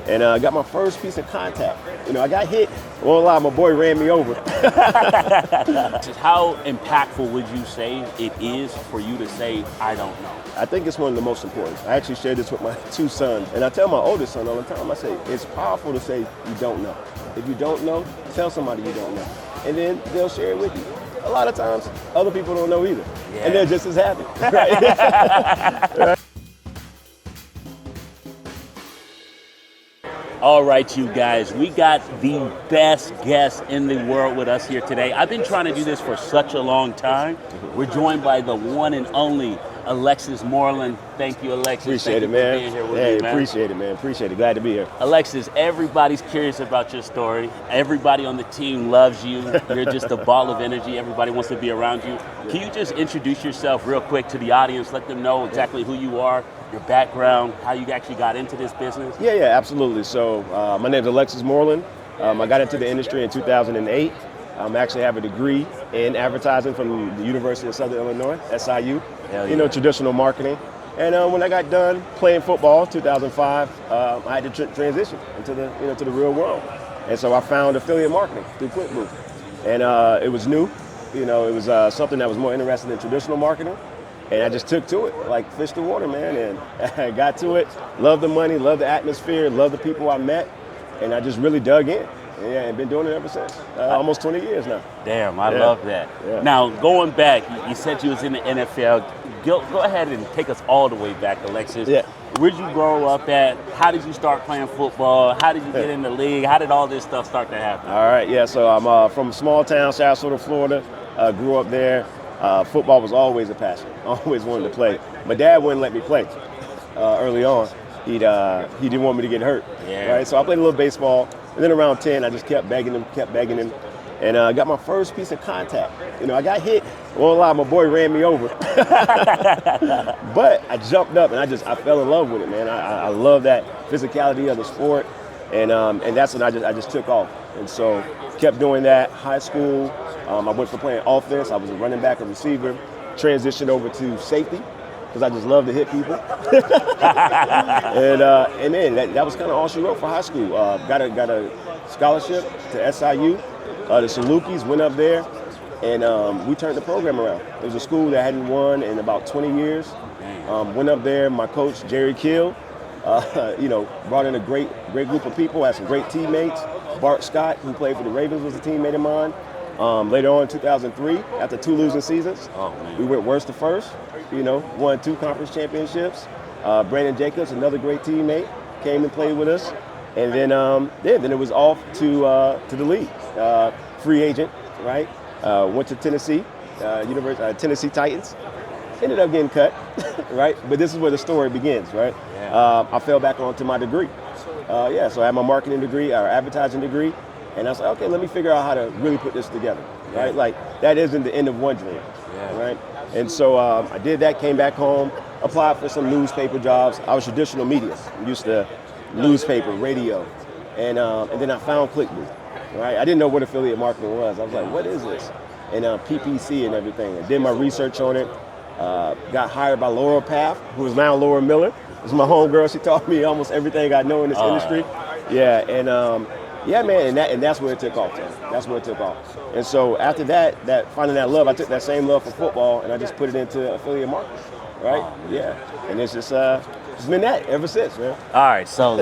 and I got my first piece of contact. I got hit. Won't lie, my boy ran me over. How impactful would you say it is for you to say, I don't know? I think it's one of the most important. I actually share this with my 2 sons, and I tell my oldest son all the time, I say, it's powerful to say you don't know. If you don't know, tell somebody you don't know, and then they'll share it with you. A lot of times, other people don't know either, and they're just as happy. Right? All right, you guys, we got the best guest in the world with us here today. I've been trying to do this for such a long time. We're joined by the one and only Alexis Moreland. Thank you, Alexis. Appreciate it, man. Appreciate it, man. Appreciate it. Glad to be here. Alexis, everybody's curious about your story. Everybody on the team loves you. You're just a ball of energy. Everybody wants to be around you. Can you just introduce yourself real quick to the audience? Let them know exactly who you are, your background, how you actually got into this business. Yeah, absolutely. So my name is Alexis Moreland. I got into the industry in 2008. I actually have a degree in advertising from the University of Southern Illinois, SIU. Traditional marketing. And when I got done playing football, 2005, I had to transition into the real world. And so I found affiliate marketing through QuickBooks. And it was new. It was something that was more interesting than traditional marketing. And I just took to it, like fish to water, man. And I got to it, loved the money, loved the atmosphere, loved the people I met. And I just really dug in. Yeah, and been doing it ever since. Almost 20 years now. Damn, I love that. Yeah. Now, going back, you said you was in the NFL. Go ahead and take us all the way back, Alexis. Yeah. Where'd you grow up at? How did you start playing football? How did you get in the league? How did all this stuff start to happen? All right, yeah, so I'm from a small town, Sarasota, Florida. Grew up there. Football was always a passion. Always wanted to play. My dad wouldn't let me play early on. He didn't want me to get hurt. Yeah. Right, so I played a little baseball. And then around 10, I just kept begging him, and I got my first piece of contact. I got hit. Won't lie, my boy ran me over. But I jumped up, and I fell in love with it, man. I love that physicality of the sport, and that's when I just took off. And so kept doing that. High school, I went from playing offense. I was a running back, a receiver. Transitioned over to safety, because I just love to hit people. and then that was kind of all she wrote for high school. Got a scholarship to SIU. The Salukis went up there, and we turned the program around. It was a school that hadn't won in about 20 years. Went up there, my coach, Jerry Kill, brought in a great group of people, had some great teammates. Bart Scott, who played for the Ravens, was a teammate of mine. Later on in 2003, after 2 losing seasons, we went worst to first. Won 2 conference championships. Brandon Jacobs, another great teammate, came and played with us. And then it was off to the league. Free agent, right? Went to Tennessee, Tennessee Titans. Ended up getting cut, right? But this is where the story begins, right? Yeah. I fell back onto my degree. So I had my marketing degree, or advertising degree. And I was like, okay, let me figure out how to really put this together, right? Like, that isn't the end of one dream, right? And so I did that, came back home, applied for some newspaper jobs. I was traditional media, used to newspaper, radio, and then I found QuickBooks, right? I didn't know what affiliate marketing was. I was like, what is this? And PPC and everything. I did my research on it, got hired by Laura Paff, who is now Laura Miller. This is my homegirl. She taught me almost everything I know in this industry. Yeah, man, and that's where it took off. That's where it took off. And so after that finding that love, I took that same love for football and I just put it into affiliate marketing, right? And it's just it's been that ever since, man. All right, so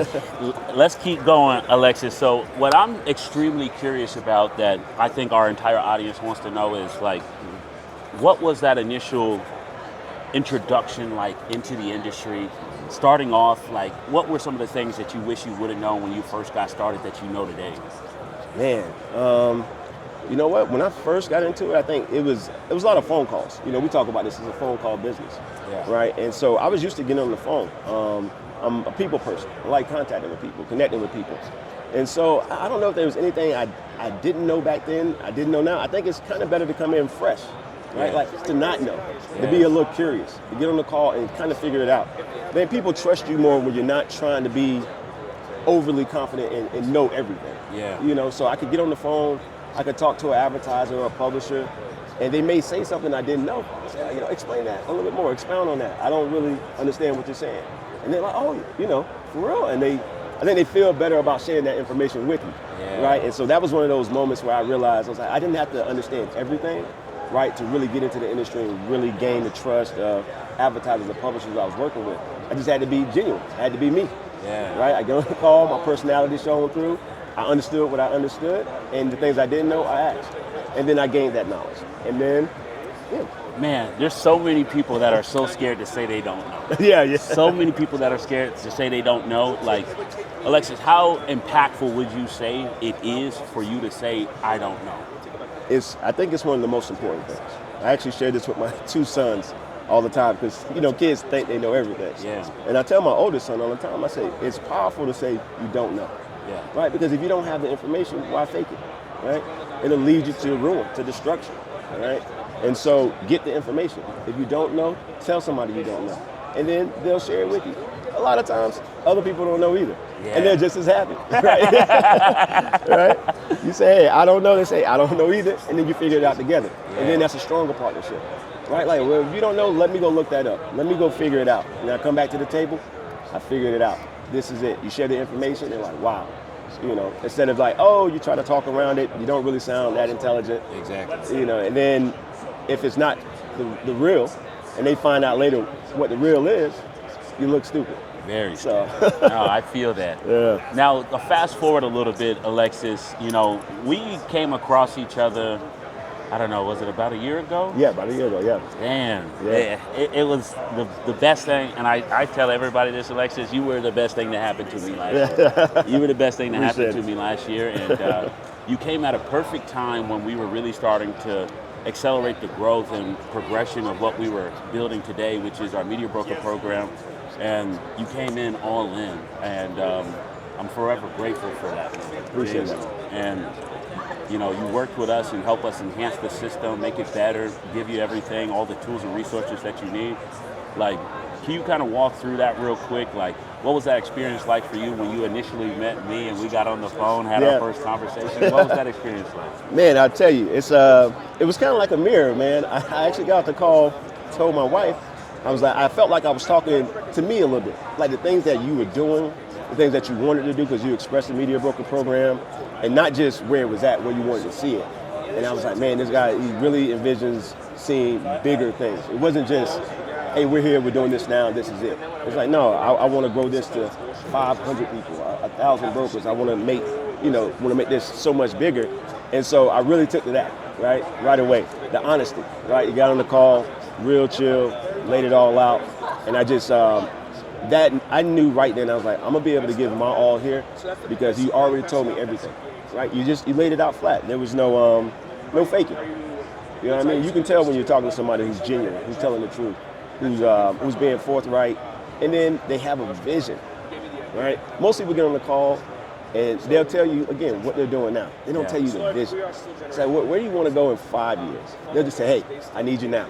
let's keep going, Alexis. So what I'm extremely curious about, that I think our entire audience wants to know, is like, what was that initial introduction like into the industry? Starting off, like, what were some of the things that you wish you would have known when you first got started that you know today? Man, you know what? When I first got into it, I think it was a lot of phone calls. We talk about this as a phone call business, right? And so I was used to getting on the phone. I'm a people person. I like contacting with people, connecting with people. And so I don't know if there was anything I didn't know back then, I didn't know now. I think it's kind of better to come in fresh, right? Like, to not know, to be a little curious, to get on the call and kind of figure it out. Then people trust you more when you're not trying to be overly confident and know everything. So I could get on the phone, I could talk to an advertiser or a publisher, and they may say something I didn't know. I say, explain that a little bit more, expound on that. I don't really understand what you're saying. And they're like, oh, for real? And they I think they feel better about sharing that information with you, right? And so that was one of those moments where I realized I didn't have to understand everything, right, to really get into the industry and really gain the trust of advertisers and publishers I was working with. I just had to be genuine. I had to be me, right? I get on the call, my personality showing through. I understood what I understood, and the things I didn't know, I asked. And then I gained that knowledge. And then, Man, there's so many people that are so scared to say they don't know. yeah. So many people that are scared to say they don't know. Like, Alexis, how impactful would you say it is for you to say, I don't know? I think it's one of the most important things. I actually share this with my 2 sons all the time because, kids think they know everything. Yeah. And I tell my oldest son all the time, I say, it's powerful to say you don't know. Yeah. Right? Because if you don't have the information, why fake it? Right? It'll lead you to ruin, to destruction. Right? And so get the information. If you don't know, tell somebody you don't know. And then they'll share it with you. A lot of times, other people don't know either. Yeah. And they're just as happy. Right? Right? You say, hey, I don't know. They say, I don't know either. And then you figure it out together. Yeah. And then that's a stronger partnership. Right? Like, well, if you don't know, let me go look that up. Let me go figure it out. And I come back to the table, I figured it out. This is it. You share the information, they're like, wow. Instead of like, oh, you try to talk around it, you don't really sound that intelligent. Exactly. And then if it's not the real, and they find out later what the real is, you look stupid. Very so. No, I feel that. Yeah. Now, fast forward a little bit, Alexis. We came across each other, I don't know, was it about a year ago? Yeah, about a year ago, yeah. Damn. Yeah. It was the best thing, and I tell everybody this, Alexis, you were the best thing that happened to me last year. You were the best thing that happened to me last year, and you came at a perfect time when we were really starting to accelerate the growth and progression of what we were building today, which is our media broker program. And you came in all in, and I'm forever grateful for that. Appreciate that. And you worked with us and helped us enhance the system, make it better, give you everything, all the tools and resources that you need. Like, can you kind of walk through that real quick? Like, what was that experience like for you when you initially met me and we got on the phone, had our first conversation? What was that experience like? Man, I tell you, it was kind of like a mirror, man. I actually got the call, told my wife, I felt like I was talking to me a little bit, like the things that you were doing, the things that you wanted to do because you expressed the media broker program, and not just where it was at, where you wanted to see it. And I was like, man, this guy, he really envisions seeing bigger things. It wasn't just, hey, we're here, we're doing this now, this is it. It's like, no, I want to grow this to 500 people, 1,000 brokers. I want to make this so much bigger. And so I really took to that, right away. The honesty, right? You got on the call, real chill, laid it all out, and I just that I knew right then. I was like, I'm gonna be able to give my all here because you already told me everything, right? You laid it out flat. There was no faking. You know what I mean? You can tell when you're talking to somebody who's genuine, who's telling the truth, who's being forthright, and then they have a vision, right? Most people get on the call and they'll tell you again what they're doing now. They don't tell you the vision. It's like, where do you want to go in 5 years? They'll just say, hey, I need you now,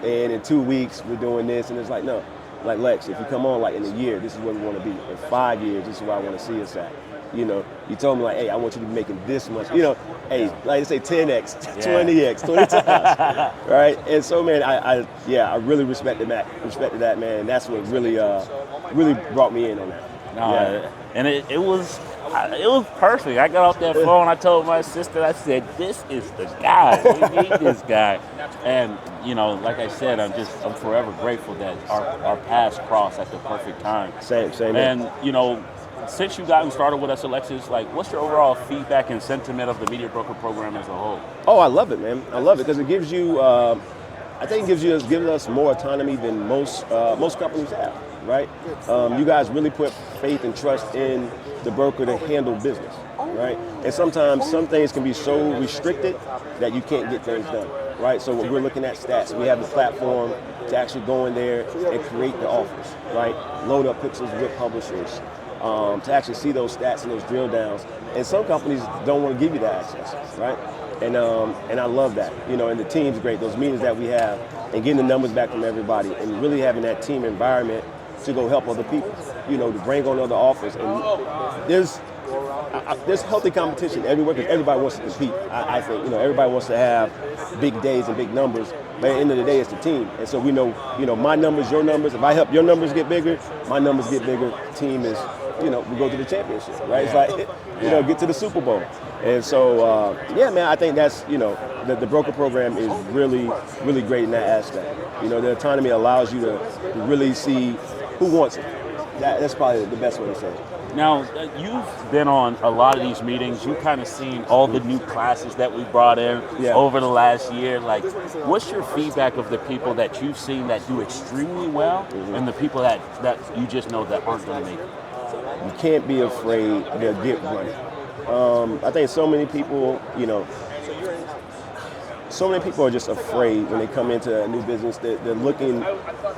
And in 2 weeks, we're doing this. And it's like, no, like Lex, if you come on like in a year, this is where we want to be. In 5 years, this is where I want to see us at. You told me like, hey, I want you to be making this much. Hey, like they say 10x, 20x, 20 times, right? And so, man, I really respected that, man. And that's what really brought me in on that. And it was perfect. I got off that phone. I told my sister, I said, "This is the guy. We need this guy." And like I said, I'm forever grateful that our paths crossed at the perfect time. Same. And since you've gotten started with us, Alexis, like, what's your overall feedback and sentiment of the media broker program as a whole? Oh, I love it, man. I love it because it gives you. I think it gives us more autonomy than most companies have. Right? You guys really put faith and trust in the broker to handle business, right? And sometimes some things can be so restricted that you can't get things done, right? So we're looking at stats. We have the platform to actually go in there and create the offers, right? Load up pixels with publishers to actually see those stats and those drill downs. And some companies don't want to give you that access, right? And I love that, and the team's great. Those meetings that we have and getting the numbers back from everybody and really having that team environment to go help other people, to bring on other offers. And there's healthy competition everywhere because everybody wants to compete. I think, everybody wants to have big days and big numbers, but at the end of the day, it's the team. And so we know, my numbers, your numbers. If I help your numbers get bigger, my numbers get bigger. Team is we go to the championship, right? It's like, get to the Super Bowl. And so, man, I think that's, the broker program is really, really great in that aspect. The autonomy allows you to really see who wants it. That's probably the best way to say it. Now, you've been on a lot of these meetings. You've kind of seen all the new classes that we brought in over the last year. Like, what's your feedback of the people that you've seen that do extremely well and the people that you just know that aren't going to make it? You can't be afraid to get running. I think so many people, are just afraid when they come into a new business. They're looking,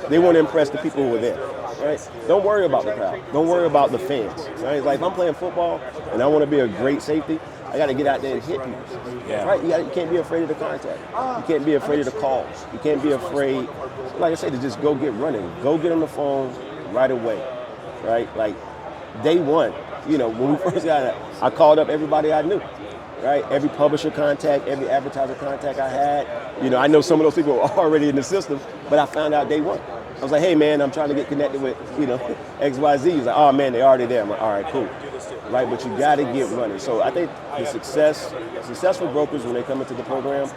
they want to impress the people who are there, right? Don't worry about the crowd. Don't worry about the fans, right? Like if I'm playing football and I want to be a great safety, I got to get out there and hit people, right? You can't be afraid of the contact. You can't be afraid of the calls. You can't be afraid, like I say, to just go get running. Go get on the phone right away, right? Like day one, when we first got it, I called up everybody I knew. Right, every publisher contact, every advertiser contact I had, I know some of those people were already in the system, but I found out day one. I was like, hey man, I'm trying to get connected with, XYZ. He's like, oh man, they're already there. I'm like, all right, cool. Right, but you got to get running. So I think the successful brokers, when they come into the program,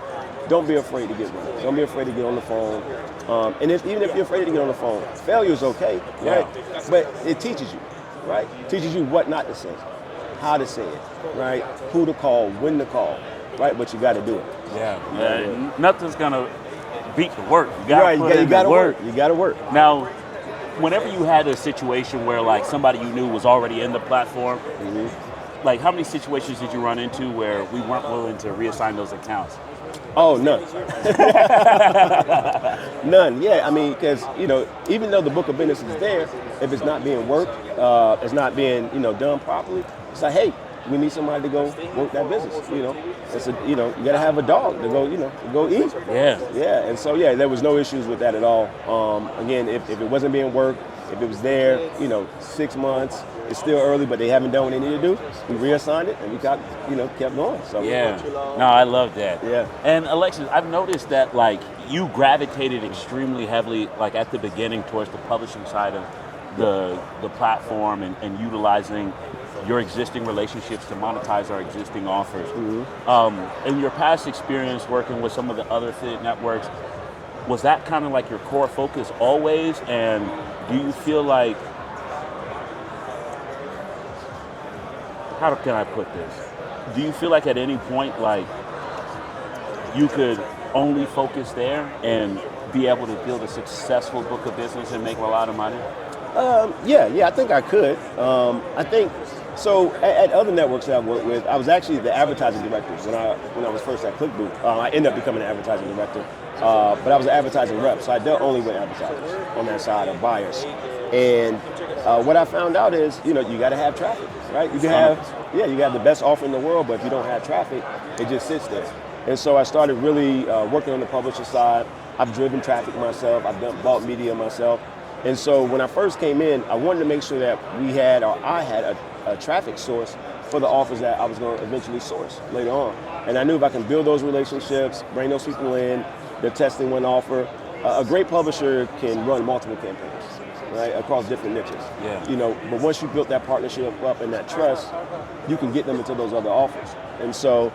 don't be afraid to get running. Don't be afraid to get on the phone. And even if you're afraid to get on the phone, failure is okay, right? But it teaches you, right? It teaches you what not to say, how to say it, right? Who to call, when to call, right? But you got to do it. Nothing's gonna beat the work. You got to work. You got to work. Now, whenever you had a situation where like somebody you knew was already in the platform, like how many situations did you run into where we weren't willing to reassign those accounts? Oh, none. None. Yeah, I mean, because even though the book of business is there, if it's not being worked, it's not being done properly, it's like, hey, we need somebody to go work that business. It's you got to have a dog to go go eat. Yeah. And so there was no issues with that at all. Again, if it wasn't being worked, if it was there, 6 months, it's still early, but they haven't done what they need to do. We reassigned it and we got kept going. So no, I love that. Yeah. And Alexis, I've noticed that like you gravitated extremely heavily, like at the beginning, towards the publishing side of the platform and utilizing your existing relationships to monetize our existing offers. In your past experience working with some of the other affiliate networks, was that kind of like your core focus always? And do you feel like, how can I put this? Do you feel like at any point like you could only focus there and be able to build a successful book of business and make a lot of money? I think I could. I think so. At other networks that I've worked with, I was actually the advertising director when I was first at ClickBoot. I ended up becoming an advertising director, but I was an advertising rep, so I dealt only with advertisers on that side of buyers. And what I found out is, you got to have traffic, right? You can have the best offer in the world, but if you don't have traffic, it just sits there. And so I started really working on the publisher side. I've driven traffic myself. I've bought media myself. And so when I first came in, I wanted to make sure that I had a traffic source for the offers that I was going to eventually source later on. And I knew if I can build those relationships, bring those people in, they're testing one offer, a great publisher can run multiple campaigns, right, across different niches. But once you built that partnership up and that trust, you can get them into those other offers. And so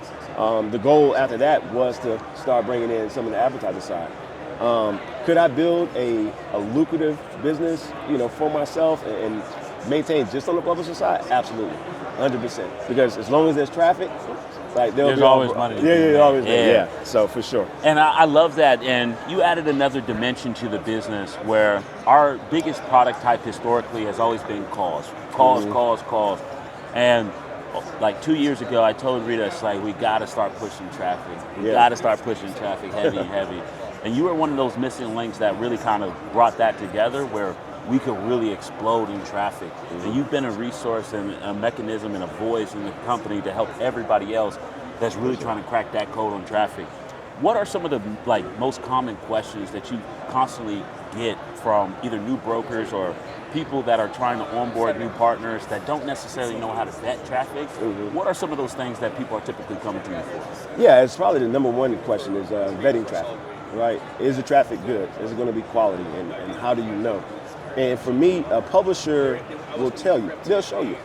the goal after that was to start bringing in some of the advertiser side. Could I build a lucrative business, for myself and maintain just on the publisher side? Absolutely, 100%. Because as long as there's traffic, like there's always money. Always. Yeah. So for sure. And I love that. And you added another dimension to the business where our biggest product type historically has always been calls. And like 2 years ago, I told Reda, it's like, we got to start pushing traffic. We got to start pushing traffic heavy. And you were one of those missing links that really kind of brought that together where we could really explode in traffic. And you've been a resource and a mechanism and a voice in the company to help everybody else that's really trying to crack that code on traffic. What are some of the most common questions that you constantly get from either new brokers or people that are trying to onboard new partners that don't necessarily know how to vet traffic? What are some of those things that people are typically coming to you for? Yeah, it's probably the number one question is vetting traffic, right? Is the traffic good? Is it going to be quality? And how do you know? And for me, a publisher will tell you, they'll show you.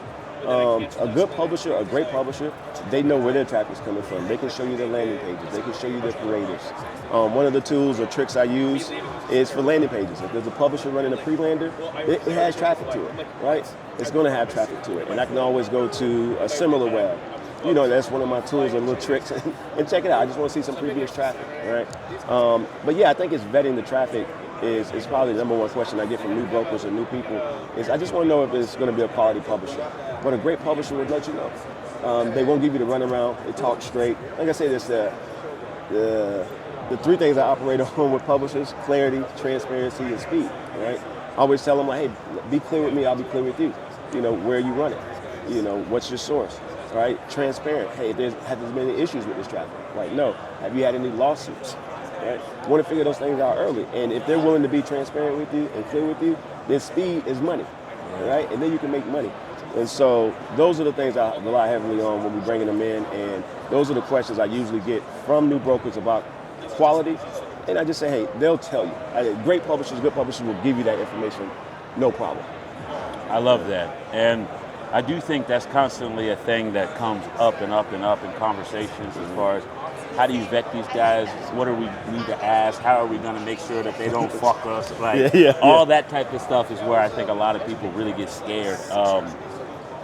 A good publisher, a great publisher, they know where their traffic's coming from. They can show you their landing pages. They can show you their creatives. One of the tools or tricks I use is for landing pages. If there's a publisher running a pre-lander, it has traffic to it, right? It's going to have traffic to it. And I can always go to a similar web. You know, that's one of my tools or little tricks. And check it out. I just want to see some previous traffic, right? But yeah, I think it's vetting the traffic is probably the number one question I get from new brokers and new people is I just want to know if it's going to be a quality publisher. But a great publisher would let you know. They won't give you the runaround. They talk straight. Like I say, there's the three things I operate on with publishers: clarity, transparency, and speed, right? I always tell them, like, hey, be clear with me, I'll be clear with you. You know, where you run it. You know, what's your source, right? Transparent. Hey, have there been any issues with this traffic? Like, no. Have you had any lawsuits? Right? Want to figure those things out early. And if they're willing to be transparent with you and clear with you, then speed is money, right? And then you can make money. And so those are the things I rely heavily on when we're bringing them in. And those are the questions I usually get from new brokers about quality. And I just say, hey, they'll tell you. Great publishers, good publishers will give you that information, no problem. I love that. And I do think that's constantly a thing that comes up and up and up in conversations as far as how do you vet these guys? What do we need to ask? How are we going to make sure that they don't fuck us? Like all that type of stuff is where I think a lot of people really get scared.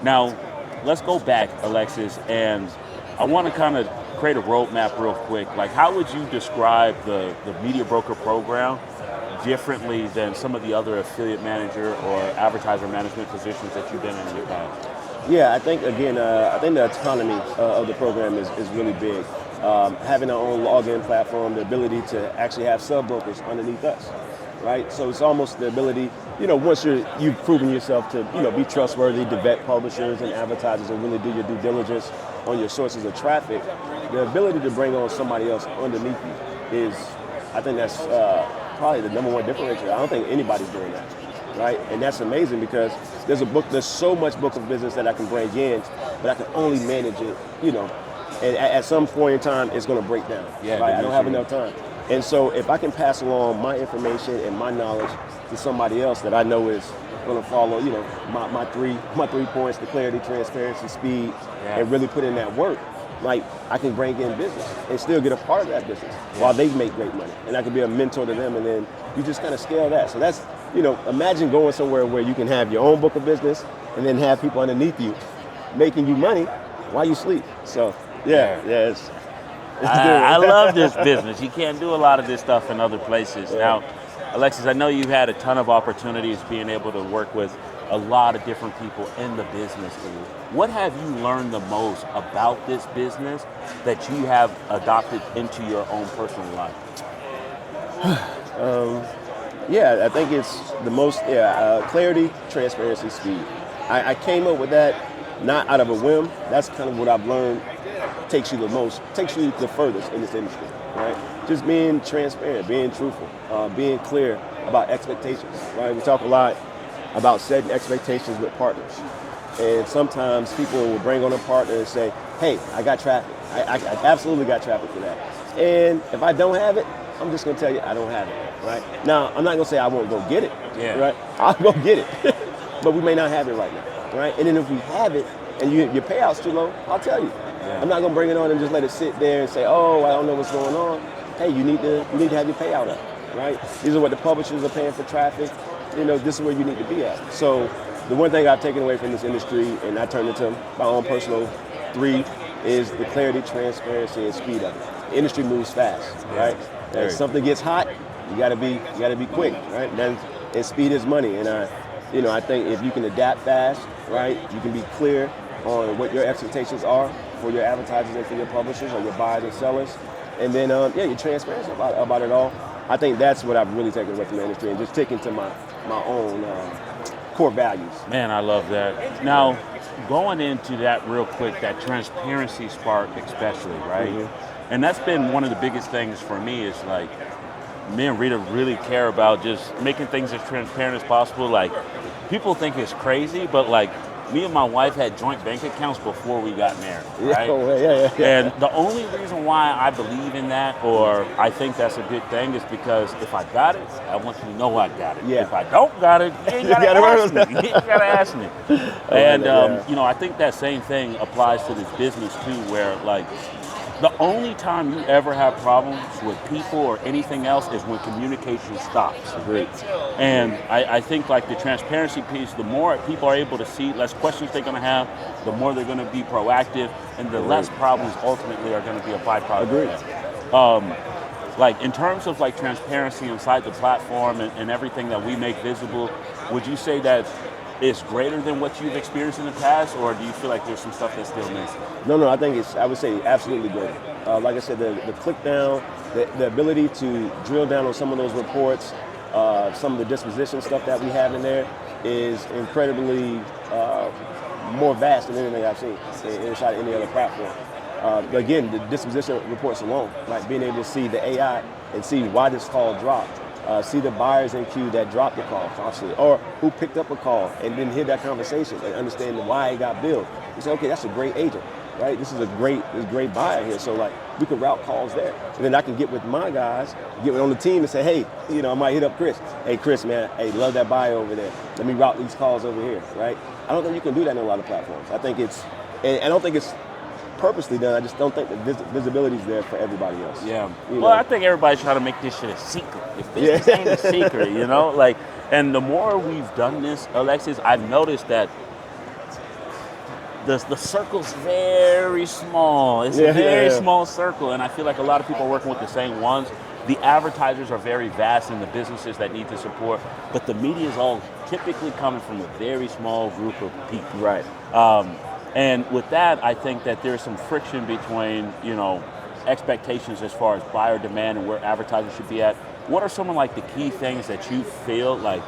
Now, let's go back, Alexis, and I want to kind of create a roadmap real quick. Like, how would you describe the media broker program differently than some of the other affiliate manager or advertiser management positions that you've been in your past? Yeah, I think, again, I think the autonomy of the program is really big. Having our own login platform, the ability to actually have sub-brokers underneath us, right? So it's almost the ability, you know, once you've proven yourself to, you know, be trustworthy, to vet publishers and advertisers and really do your due diligence on your sources of traffic, the ability to bring on somebody else underneath you is, I think that's probably the number one differentiator. I don't think anybody's doing that, right? And that's amazing because there's so much book of business that I can bring in, but I can only manage it, you know, and at some point in time, it's going to break down. Right? I don't have enough time. And so if I can pass along my information and my knowledge to somebody else that I know is going to follow, you know, my three points, the clarity, transparency, speed, and really put in that work, like I can bring in business and still get a part of that business while they make great money. And I can be a mentor to them, and then you just kind of scale that. So that's, you know, imagine going somewhere where you can have your own book of business and then have people underneath you making you money while you sleep. So it's I love this business. You can't do a lot of this stuff in other places. Now, Alexis, I know you've had a ton of opportunities being able to work with a lot of different people in the business. What have you learned the most about this business that you have adopted into your own personal life? I think it's the most, clarity, transparency, speed. I came up with that not out of a whim. That's kind of what I've learned takes you the furthest in this industry, right? Just being transparent, being truthful, being clear about expectations, right? We talk a lot about setting expectations with partners. And sometimes people will bring on a partner and say, hey, I got traffic. I absolutely got traffic for that. And if I don't have it, I'm just going to tell you I don't have it, right? Now, I'm not going to say I won't go get it, right? I'll go get it. But we may not have it right now, right? And then if we have it and your payout's too low, I'll tell you. I'm not going to bring it on and just let it sit there and say, oh, I don't know what's going on. Hey, you need to have your payout up, right? These are what the publishers are paying for traffic. You know, this is where you need to be at. So the one thing I've taken away from this industry, and I turned into my own personal 3, is the clarity, transparency, and speed of it. The industry moves fast, right? If something gets hot, you gotta be quick, right? And speed is money. And I think if you can adapt fast, right, you can be clear on what your expectations are for your advertisers and for your publishers or your buyers and sellers. And then, you're transparent about it all. I think that's what I've really taken away from the industry and just taken to my own core values. Man, I love that. Now, going into that real quick, that transparency spark especially, right? Mm-hmm. And that's been one of the biggest things for me is like, me and Reda really care about just making things as transparent as possible. Like, people think it's crazy, but like, me and my wife had joint bank accounts before we got married, Yeah, right? yeah. And the only reason why I believe in that, or I think that's a good thing, is because if I got it, I want you to know I got it. Yeah. If I don't got it, you ain't You gotta gotta ask me. remember. You ain't gotta ask me. And yeah. you know, I think that same thing applies to this business too, where like the only time you ever have problems with people or anything else is when communication stops. Agreed. And I think like the transparency piece, the more people are able to see, less questions they're going to have, the more they're going to be proactive, and the less problems ultimately are going to be a byproduct. Agreed. Of that. Like in terms of like transparency inside the platform and everything that we make visible, would you say that it's greater than what you've experienced in the past, or do you feel like there's some stuff that's still missing? No, I think I would say absolutely great. Like I said, the click down, the ability to drill down on some of those reports, some of the disposition stuff that we have in there is incredibly more vast than anything I've seen inside any other platform. Again, the disposition reports alone, like being able to see the AI and see why this call dropped. See the buyers in queue that dropped the call constantly, or who picked up a call and didn't hear that conversation and understand why it got billed. You say, okay, that's a great agent, right? This is a great buyer here. So like we can route calls there, and then I can get with my guys, get on the team and say, hey, you know, I might hit up Chris. Hey, Chris, man, hey, love that buyer over there. Let me route these calls over here, right? I don't think you can do that in a lot of platforms. I think I don't think it's purposely done. I just don't think the visibility is there for everybody else. Yeah. You Well, know? I think everybody's trying to make this shit a secret. If business ain't a secret, you know, like, and the more we've done this, Alexis, I've noticed that the circle's very small. It's a very small circle, and I feel like a lot of people are working with the same ones. The advertisers are very vast in the businesses that need the support, but the media is all typically coming from a very small group of people. Right. And with that, I think that there's some friction between, you know, expectations as far as buyer demand and where advertisers should be at. What are some of like the key things that you feel like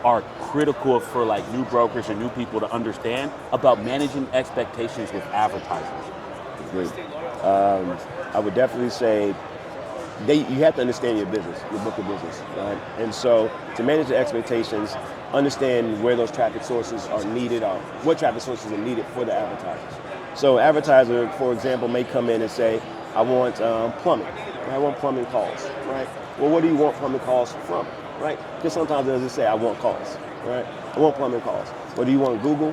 are critical for like new brokers and new people to understand about managing expectations with advertisers? Great. I would definitely say you have to understand your business, your book of business, right? And so to manage the expectations, understand where those traffic sources are needed, or what traffic sources are needed for the advertisers. So advertiser, for example, may come in and say, I want plumbing. I want plumbing calls, right? Well, what do you want plumbing calls from, right? Because sometimes they'll just say, I want calls, right? I want plumbing calls. Well, do you want Google?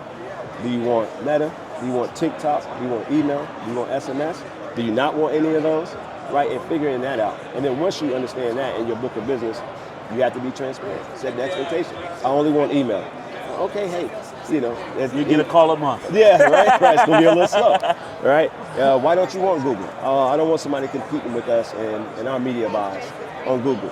Do you want Meta? Do you want TikTok? Do you want email? Do you want SMS? Do you not want any of those? Right, and figuring that out. And then once you understand that in your book of business, you have to be transparent, set the expectation. I only want email. Okay, hey, you know. You get a call a month. Yeah, right, it's gonna be a little slow, right? Why don't you want Google? I don't want somebody competing with us in our media buys on Google.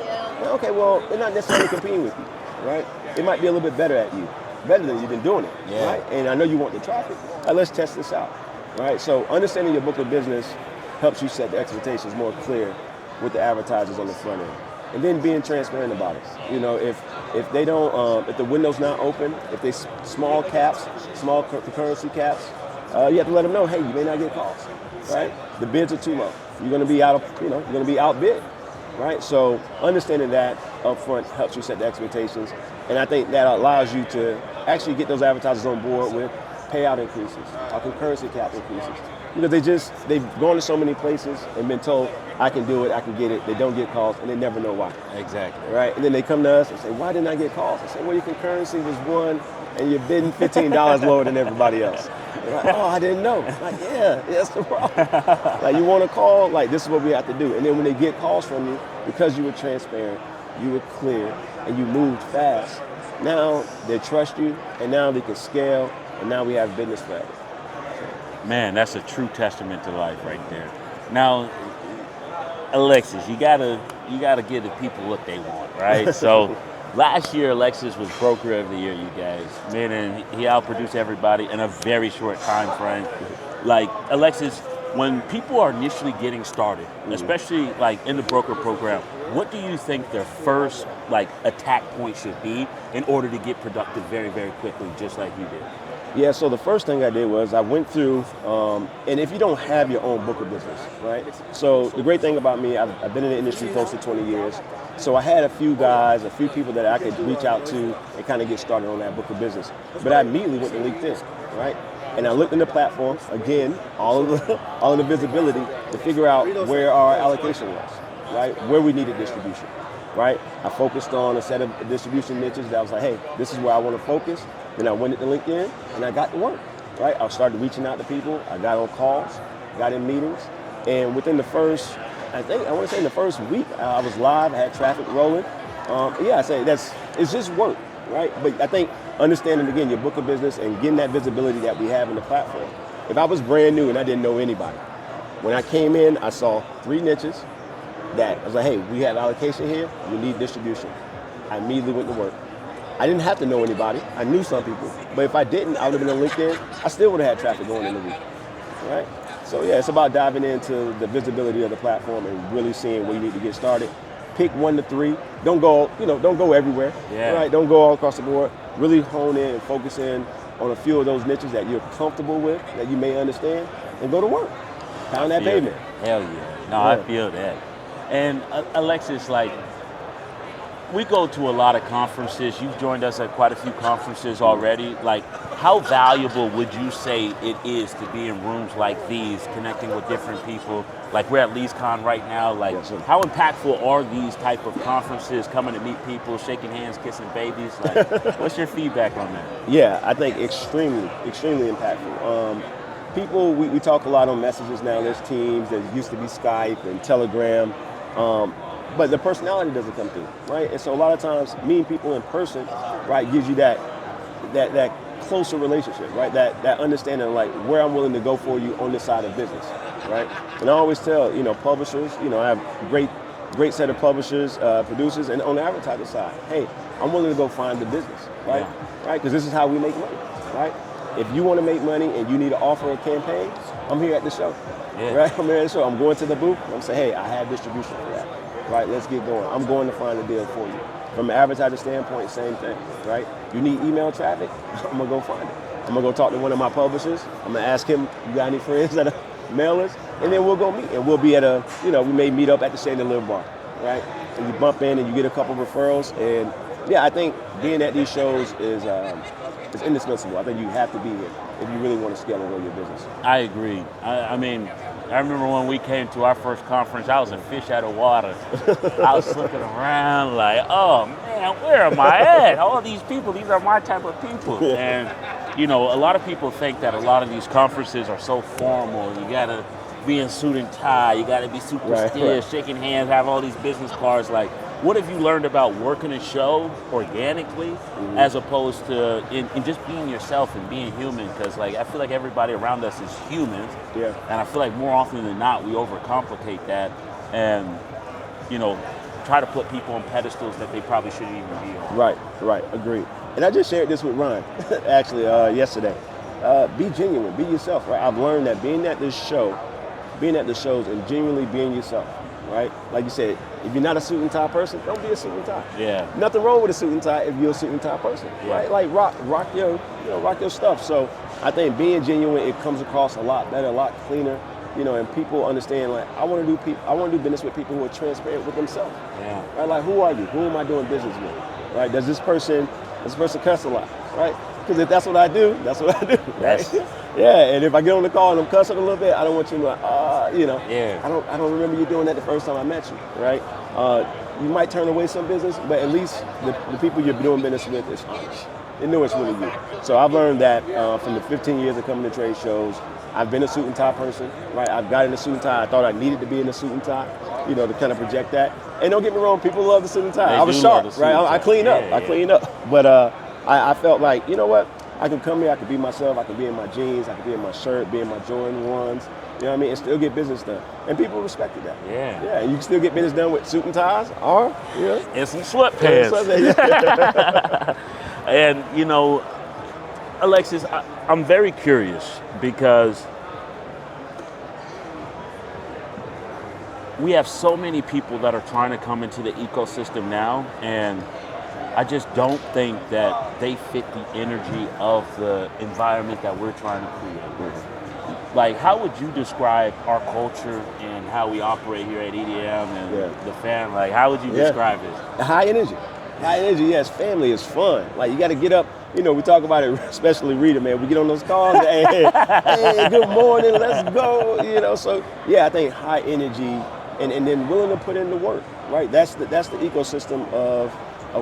Okay, well, they're not necessarily competing with you, right? It might be a little bit better than you've been doing it, right? And I know you want the traffic. Let's test this out, right? So understanding your book of business helps you set the expectations more clear with the advertisers on the front end. And then being transparent about it. You know, if they don't, if the window's not open, if they small caps, small currency caps, you have to let them know, hey, you may not get calls, right? The bids are too low. You're going to be you're going to be outbid, right? So understanding that up front helps you set the expectations. And I think that allows you to actually get those advertisers on board with payout increases, or concurrency cap increases. Because they've gone to so many places and been told, I can do it, I can get it. They don't get calls, and they never know why. Exactly. Right? And then they come to us and say, why didn't I get calls? I say, well, your concurrency was 1, and you're bidding $15 lower than everybody else. They're like, oh, I didn't know. I'm like, yeah, that's the problem. Like, you want a call? Like, this is what we have to do. And then when they get calls from you, because you were transparent, you were clear, and you moved fast, now they trust you, and now they can scale, and now we have business forever. Man, that's a true testament to life right there. Now, Alexis, you gotta give the people what they want, right? So last year, Alexis was Broker of the Year, you guys. Meaning he outproduced everybody in a very short time frame. Like, Alexis, when people are initially getting started, especially like in the broker program, what do you think their first like attack point should be in order to get productive very, very quickly, just like you did? Yeah, so the first thing I did was I went through, and if you don't have your own book of business, right? So the great thing about me, I've been in the industry close to 20 years. So I had a few guys, a few people that I could reach out to and kind of get started on that book of business. But I immediately went to LinkedIn, right? And I looked in the platform, again, all of the all of the visibility to figure out where our allocation was, right? Where we needed distribution, right? I focused on a set of distribution niches that I was like, hey, this is where I want to focus. Then I went to LinkedIn and I got to work, right? I started reaching out to people. I got on calls, got in meetings, and within the first, I want to say in the first week, I was live. I had traffic rolling. I say it's just work, right? But I think understanding again your book of business and getting that visibility that we have in the platform. If I was brand new and I didn't know anybody, when I came in, I saw 3 niches that I was like, hey, we have allocation here. We need distribution. I immediately went to work. I didn't have to know anybody. I knew some people. But if I didn't, I would have been on LinkedIn. I still would have had traffic going in the week, right? So yeah, it's about diving into the visibility of the platform and really seeing where you need to get started. Pick 1 to 3. Don't go everywhere. Yeah. Right? Don't go all across the board. Really hone in and focus in on a few of those niches that you're comfortable with, that you may understand, and go to work. Pound that pavement. Hell yeah. No, I feel that. And Alexis, like, we go to a lot of conferences. You've joined us at quite a few conferences already. Like, how valuable would you say it is to be in rooms like these, connecting with different people? Like, we're at LeaseCon right now. Like, Yes, sir. how impactful are these type of conferences, coming to meet people, shaking hands, kissing babies? Like, what's your feedback on that? Yeah, I think extremely, extremely impactful. People, we talk a lot on messages now. There's Teams, there used to be Skype and Telegram. But the personality doesn't come through, right? And so a lot of times meeting people in person, right, gives you that closer relationship, right? That understanding of like where I'm willing to go for you on this side of business, right? And I always tell, publishers, I have great set of publishers, producers, and on the advertiser side, hey, I'm willing to go find the business, right? Yeah. Right? Because this is how we make money, right? If you want to make money and you need to offer a campaign, I'm here at the show, right? I'm here at the show. I'm going to the booth. I'm saying, hey, I have distribution for that. Right, let's get going. I'm going to find a deal for you. From an advertiser standpoint, same thing, right? You need email traffic, I'm gonna go find it. I'm gonna go talk to one of my publishers. I'm gonna ask him, you got any friends that are mailers? And then we'll go meet. And we'll be at we may meet up at the Shade and Live bar, right? And you bump in and you get a couple referrals. And yeah, I think being at these shows is indispensable. I think you have to be here if you really want to scale and grow your business. I agree. I mean, I remember when we came to our first conference, I was a fish out of water. I was looking around like, oh man, where am I at? All these people, these are my type of people. And, a lot of people think that a lot of these conferences are so formal. You gotta be in suit and tie, you gotta be super stiff, shaking hands, have all these business cards. Like, what have you learned about working a show organically as opposed to in just being yourself and being human? Because like I feel like everybody around us is humans, and I feel like more often than not we overcomplicate that and try to put people on pedestals that they probably shouldn't even be on. Right, agreed. And I just shared this with Ron actually yesterday. Be genuine, be yourself, right? I've learned that being at the shows and genuinely being yourself. Right? Like you said, if you're not a suit and tie person, don't be a suit and tie. Yeah. Nothing wrong with a suit and tie if you're a suit and tie person. Right? Like rock your stuff. So I think being genuine, it comes across a lot better, a lot cleaner, and people understand like I want to do business with people who are transparent with themselves. Yeah. Right? Like who are you? Who am I doing business with? Right? Does this person cuss a lot? Right? Because if that's what I do, that's what I do. Right? Yeah, and if I get on the call and I'm cussing a little bit, I don't want you to like, I don't remember you doing that the first time I met you, right? You might turn away some business, but at least the people you're doing business with is honest. They know it's really you. So I've learned that from the 15 years of coming to trade shows. I've been a suit and tie person, right? I've got in a suit and tie. I thought I needed to be in a suit and tie, to kind of project that. And don't get me wrong, people love the suit and tie. I was sharp, right? I clean up. I clean up. But I felt like, you know what? I can come here, I can be myself, I can be in my jeans, I can be in my shirt, be in my Jordan 1s, and still get business done. And people respected that. Yeah. Yeah, and you can still get business done with suit and ties, or, and some sweatpants. And, Alexis, I'm very curious because we have so many people that are trying to come into the ecosystem now, and I just don't think that they fit the energy of the environment that we're trying to create. Like, how would you describe our culture and how we operate here at EDM and the fan? Like, how would you describe it? High energy. High energy, yes. Family is fun. Like, you got to get up. You know, we talk about it, especially Reda, man. We get on those calls, hey, good morning, let's go. You know, so yeah, I think high energy and then willing to put in the work, right? That's the ecosystem of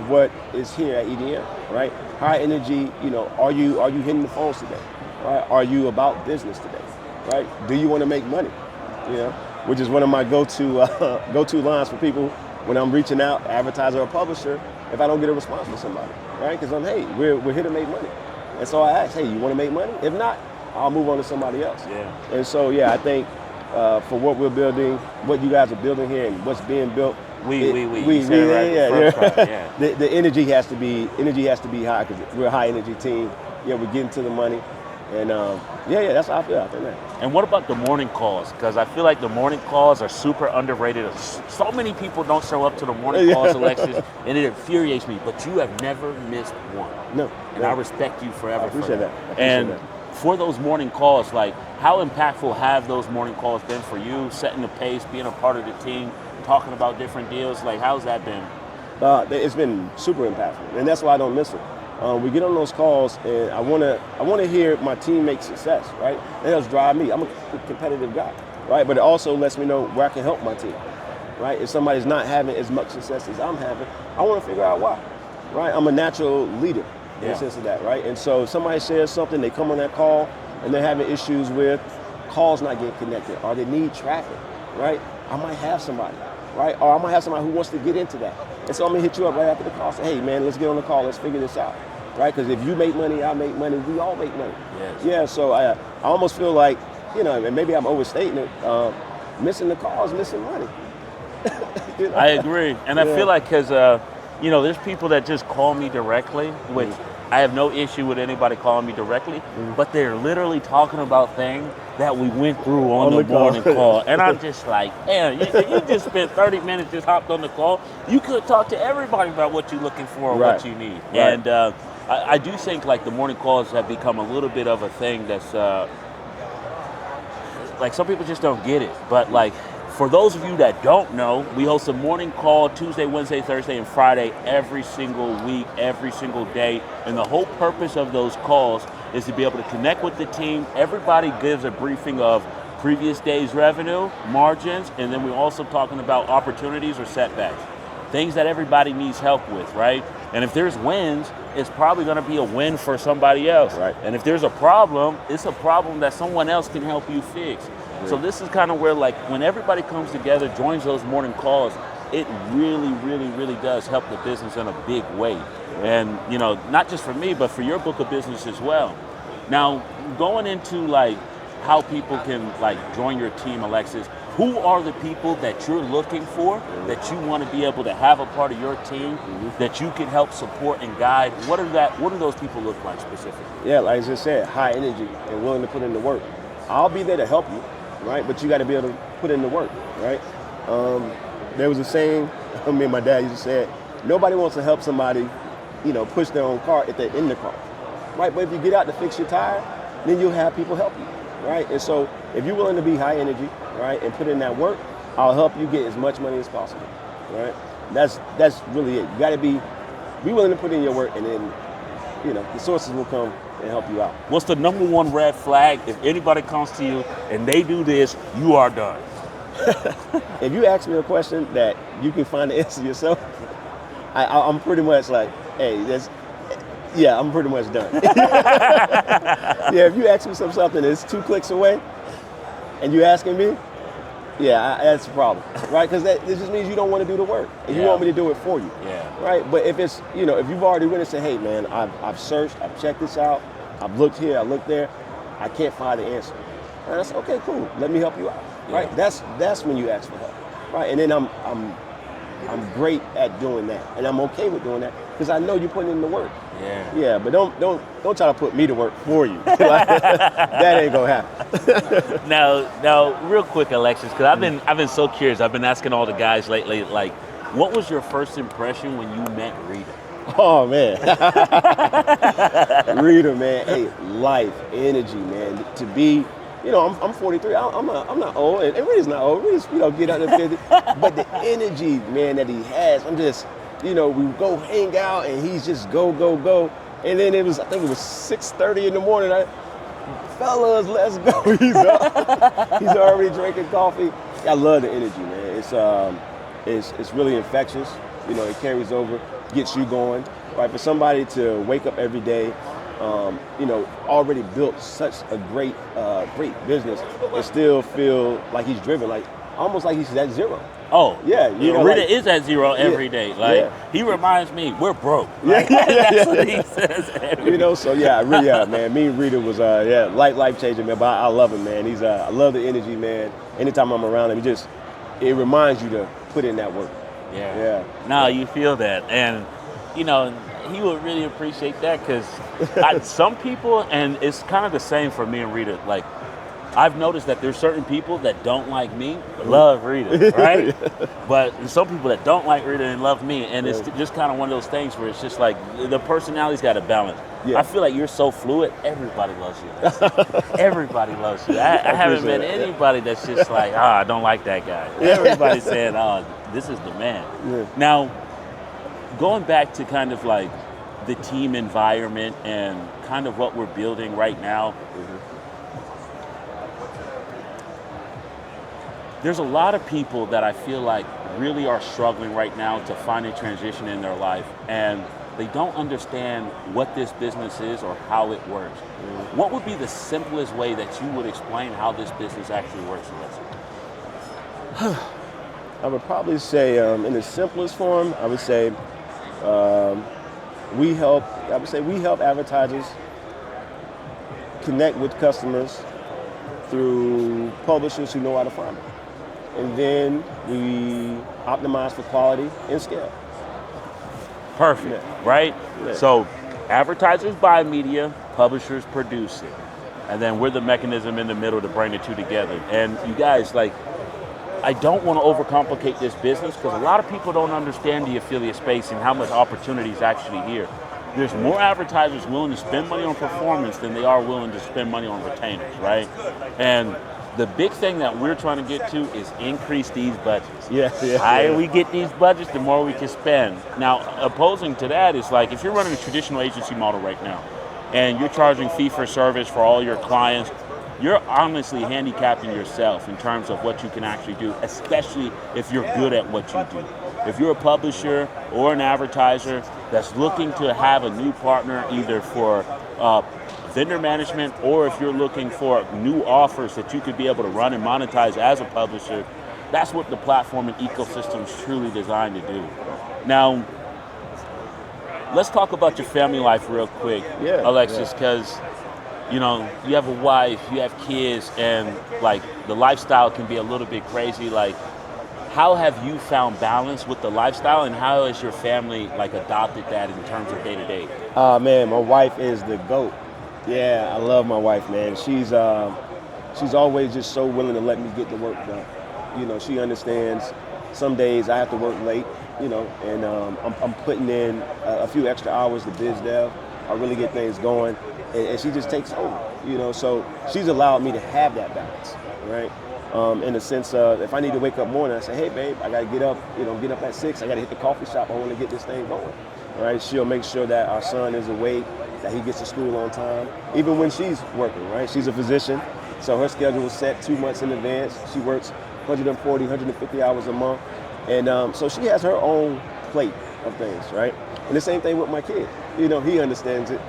what is here at EDM, right? High energy. You know, are you hitting the phones today? Right? Are you about business today? Right? Do you want to make money? You know, which is one of my go-to lines for people when I'm reaching out, advertiser or publisher, if I don't get a response from somebody, right? Because we're here to make money. And so I ask, hey, you want to make money? If not, I'll move on to somebody else. Yeah. And so, yeah, I think for what we're building, what you guys are building here and what's being built, the energy has to be high because we're a high energy team. Yeah, we're getting to the money. And that's how I feel. I think that. And what about the morning calls? Because I feel like the morning calls are super underrated. So many people don't show up to the morning calls, Alexis, and it infuriates me. But you have never missed one. No. And I respect you forever. I appreciate that. And for those morning calls, like, how impactful have those morning calls been for you? Setting the pace, being a part of the team, talking about different deals. Like, how's that been? It's been super impactful, and that's why I don't miss it. We get on those calls, and I want to hear my team make success, right? That helps drive me. I'm a competitive guy, right? But it also lets me know where I can help my team, right? If somebody's not having as much success as I'm having, I want to figure out why, right? I'm a natural leader in the sense of that, right? And so if somebody says something, they come on that call, and they're having issues with calls not getting connected, or they need traffic, right? I might have somebody, right? Or I might have somebody who wants to get into that. And so I'm gonna hit you up right after the call, say, hey man, let's get on the call, let's figure this out, right? Because if you make money, I make money, we all make money. Yes. Yeah, so I almost feel like, you know, and maybe I'm overstating it, missing the call is missing money. You know? I agree. And I feel like because, you know, there's people that just call me directly, which I have no issue with anybody calling me directly, but they're literally talking about things that we went through on the morning call. And I'm just like, man, you just spent 30 minutes, just hopped on the call. You could talk to everybody about what you're looking for or what you need. Right. And I do think like the morning calls have become a little bit of a thing that's, like some people just don't get it. But like, for those of you that don't know, we host a morning call Tuesday, Wednesday, Thursday, and Friday every single week, every single day. And the whole purpose of those calls is to be able to connect with the team. Everybody gives a briefing of previous day's revenue, margins, and then we're also talking about opportunities or setbacks, things that everybody needs help with, right? And if there's wins, it's probably going to be a win for somebody else. Right. And if there's a problem, it's a problem that someone else can help you fix. So this is kind of where, like, when everybody comes together, joins those morning calls, it really, really, really does help the business in a big way. And, you know, not just for me, but for your book of business as well. Now, going into, like, how people can, like, join your team, Alexis, who are the people that you're looking for, that you want to be able to have a part of your team, that you can help support and guide? What do those people look like specifically? Yeah, like I just said, high energy and willing to put in the work. I'll be there to help you, right? But you got to be able to put in the work, right? There was a saying, me and my dad used to say it, nobody wants to help somebody, you know, push their own car if they're in the car, right? But if you get out to fix your tire, then you'll have people help you, right? And so if you're willing to be high energy, right, and put in that work, I'll help you get as much money as possible, right? That's really it. You got to be willing to put in your work, and then, you know, the sources will come and help you out. What's the number one red flag? If anybody comes to you and they do this, you are done. If you ask me a question that you can find the answer yourself, I'm pretty much like, hey, I'm pretty much done. Yeah, if you ask me something that's 2 clicks away, and you asking me, that's a problem, right? Because this just means you don't want to do the work, and you want me to do it for you, right? But if it's, you know, if you've already went and said, hey man, I've searched, I've checked this out, I've looked here, I looked there, I can't find the answer. And that's okay, cool. Let me help you out, right? That's when you ask for help, right? And then I'm great at doing that, and I'm okay with doing that because I know you're putting in the work. Yeah, but don't try to put me to work for you. That ain't gonna happen. Now, real quick, Alexis, because I've been so curious. I've been asking all the guys lately, like, what was your first impression when you met Reda? Oh man, Reda, man, hey, life, energy, man. To be, I'm 43. I'm not old, and Reda's not old. Reda's, get out there 50. But the energy, man, that he has, I'm just, we go hang out, and he's just go, go, go. And then I think it was 6:30 in the morning. Fellas, let's go. He's up. He's already drinking coffee. I love the energy, man. It's really infectious. It carries over, gets you going. Right, for somebody to wake up every day, already built such a great business, and still feel like he's driven, like almost like he's at zero. Oh, yeah, Reda is at zero every day. Like he reminds me, we're broke. Like, that's what he says. So man. Me and Reda was life changing, man. But I love him, man. I love the energy, man. Anytime I'm around him, it reminds you to put in that work. Yeah. No, you feel that, and he would really appreciate that because some people, and it's kind of the same for me and Reda. Like, I've noticed that there's certain people that don't like me, but love Reda, right? But there's some people that don't like Reda and love me, and it's just kind of one of those things where it's just like the personality's got to balance. Yeah. I feel like you're so fluid. Everybody loves you. Everybody loves you. I haven't met anybody that's just like, I don't like that guy. Everybody's saying, this is the man. Yeah. Now, going back to kind of like the team environment and kind of what we're building right now, there's a lot of people that I feel like really are struggling right now to find a transition in their life, and they don't understand what this business is or how it works. What would be the simplest way that you would explain how this business actually works? I would probably say, in the simplest form, I would say we help advertisers connect with customers through publishers who know how to find them. And then we optimize for quality and scale. Perfect, right? Yeah. So advertisers buy media, publishers produce it. And then we're the mechanism in the middle to bring the two together. And you guys, I don't want to overcomplicate this business because a lot of people don't understand the affiliate space and how much opportunity is actually here. There's more advertisers willing to spend money on performance than they are willing to spend money on retainers, right? And the big thing that we're trying to get to is increase these budgets. The higher we get these budgets, the more we can spend. Now, opposing to that is like if you're running a traditional agency model right now and you're charging fee for service for all your clients, you're honestly handicapping yourself in terms of what you can actually do, especially if you're good at what you do. If you're a publisher or an advertiser that's looking to have a new partner either for vendor management, or if you're looking for new offers that you could be able to run and monetize as a publisher, that's what the platform and ecosystem is truly designed to do. Now, let's talk about your family life real quick, Alexis, because you have a wife, you have kids, and like the lifestyle can be a little bit crazy. Like, how have you found balance with the lifestyle, and how has your family adopted that in terms of day to day? Man, my wife is the GOAT. Yeah, I love my wife, man. She's always just so willing to let me get the work done. She understands some days I have to work late, and I'm putting in a few extra hours to biz dev. I really get things going, and she just takes over, So she's allowed me to have that balance, right? In the sense of if I need to wake up morning, I say, hey, babe, I got to get up at 6. I got to hit the coffee shop. I want to get this thing going, right? She'll make sure that our son is awake, that he gets to school on time, even when she's working, right? She's a physician, so her schedule is set 2 months in advance. She works 140, 150 hours a month, and so she has her own plate of things, right? And the same thing with my kid. He understands it.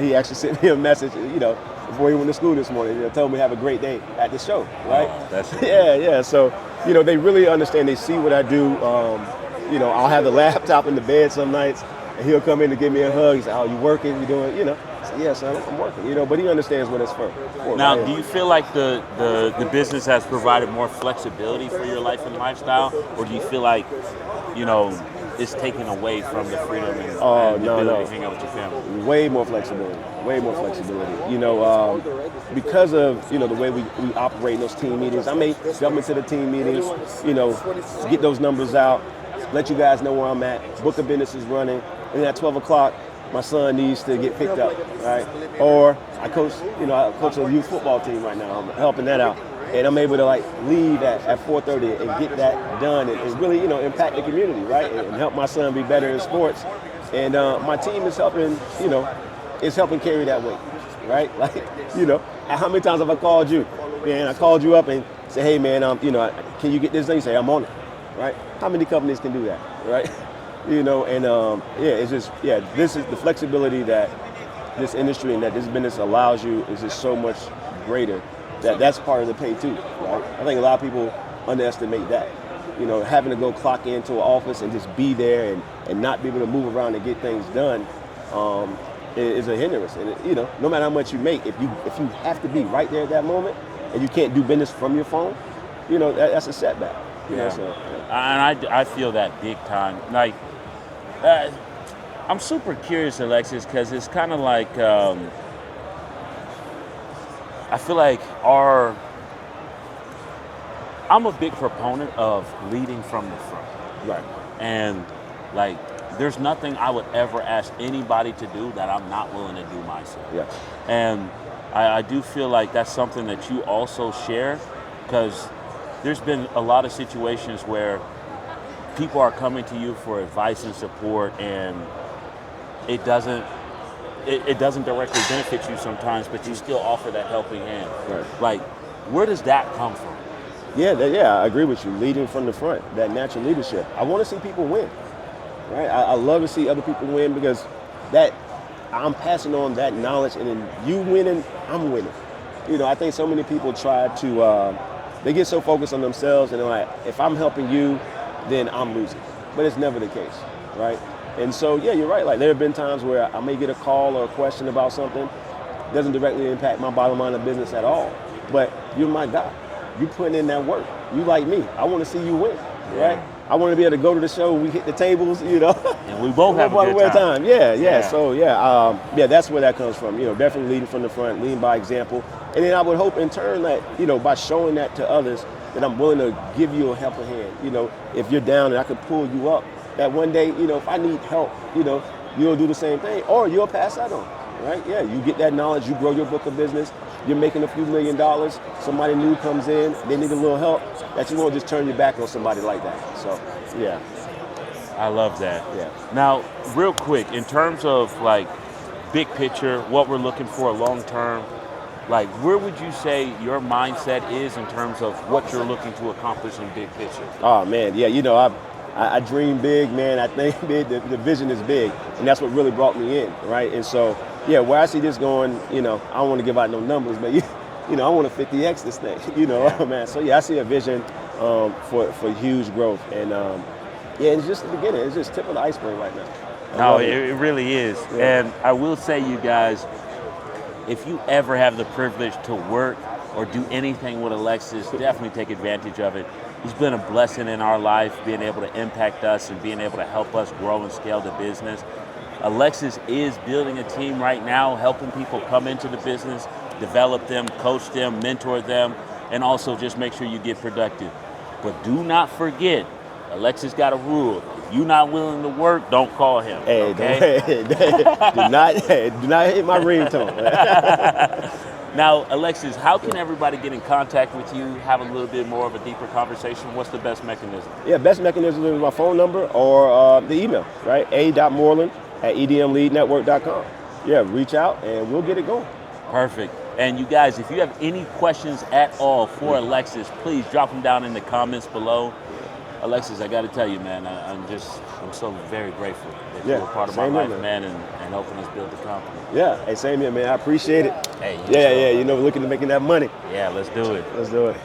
He actually sent me a message, before he went to school this morning. Told me have a great day at the show, right? Oh, that's yeah. So, they really understand. They see what I do. I'll have the laptop in the bed some nights, and he'll come in to give me a hug. He's like, "Oh, you working? You doing?" I say, "Yeah, son, I'm working." But he understands what it's for. Now, do you feel like the business has provided more flexibility for your life and lifestyle, or do you feel like, it's taken away from the freedom and the ability to hang out with your family? Way more flexibility. Because of the way we operate in those team meetings. I may come into the team meetings, get those numbers out, let you guys know where I'm at, book of business is running, and then at 12 o'clock, my son needs to get picked up, right? Or I coach a youth football team right now. I'm helping that out. And I'm able to like leave at 4:30 and get that done and really, impact the community, right? And help my son be better in sports. And my team is helping, is helping carry that weight, right? Like, how many times have I called you? Man, I called you up and said, hey man, can you get this thing? You say, I'm on it, right? How many companies can do that, right? It's just, this is the flexibility that this industry and that this business allows you is just so much greater. That's part of the pay too, right? I think a lot of people underestimate that. Having to go clock into an office and just be there and not be able to move around and get things done is a hindrance. And no matter how much you make, if you have to be right there at that moment and you can't do business from your phone, that's a setback. And I feel that big time. Like, I'm super curious, Alexis, because it's kind of like. I feel like I'm a big proponent of leading from the front. Right. And like, there's nothing I would ever ask anybody to do that I'm not willing to do myself. Yeah. And I do feel like that's something that you also share, because there's been a lot of situations where people are coming to you for advice and support, and it doesn't directly benefit you sometimes, but you still offer that helping hand. Right. Like, where does that come from? Yeah, I agree with you. Leading from the front, that natural leadership. I want to see people win, right? I love to see other people win, because that I'm passing on that knowledge, and then you winning, I'm winning. I think so many people try to, they get so focused on themselves, and they're like, if I'm helping you, then I'm losing. But it's never the case, right? And so, yeah, you're right. Like, there have been times where I may get a call or a question about something. It doesn't directly impact my bottom line of business at all. But you're my guy. You putting in that work. You like me. I want to see you win, right? I want to be able to go to the show. We hit the tables, And we both have a good time. Yeah. So, that's where that comes from. Definitely leading from the front, leading by example. And then I would hope in turn that, by showing that to others, that I'm willing to give you a helping hand. If you're down and I could pull you up, that one day, if I need help, you'll do the same thing, or you'll pass that on, right? Yeah, you get that knowledge, you grow your book of business, you're making a few $1 million, somebody new comes in, they need a little help, that you won't just turn your back on somebody like that. So, yeah. I love that. Yeah. Now, real quick, in terms of like big picture, what we're looking for long term, like, where would you say your mindset is in terms of what you're looking to accomplish in big picture? Oh man, yeah, I dream big, man. I think big. The vision is big, and that's what really brought me in, right? And so, yeah, where I see this going, I don't want to give out no numbers, but I want to 50x this thing, man. So yeah, I see a vision for huge growth, and it's just the beginning. It's just tip of the iceberg right now. No, it really is. Yeah. And I will say, you guys, if you ever have the privilege to work or do anything with Alexis, definitely take advantage of it. He's been a blessing in our life, being able to impact us and being able to help us grow and scale the business. Alexis is building a team right now, helping people come into the business, develop them, coach them, mentor them, and also just make sure you get productive. But do not forget, Alexis got a rule. If you're not willing to work, don't call him. Hey, okay? do not hit my ringtone. Now, Alexis, how can everybody get in contact with you, have a little bit more of a deeper conversation? What's the best mechanism? Yeah, best mechanism is my phone number or the email, right? a.moreland@edmleadnetwork.com. Yeah, reach out and we'll get it going. Perfect. And you guys, if you have any questions at all for Alexis, please drop them down in the comments below. Alexis, I got to tell you, man, I'm so very grateful that you're a part of my life, man, and helping us build the company. Yeah, hey, same here, man. I appreciate it. Hey, looking to making that money. Yeah, let's do it. Let's do it.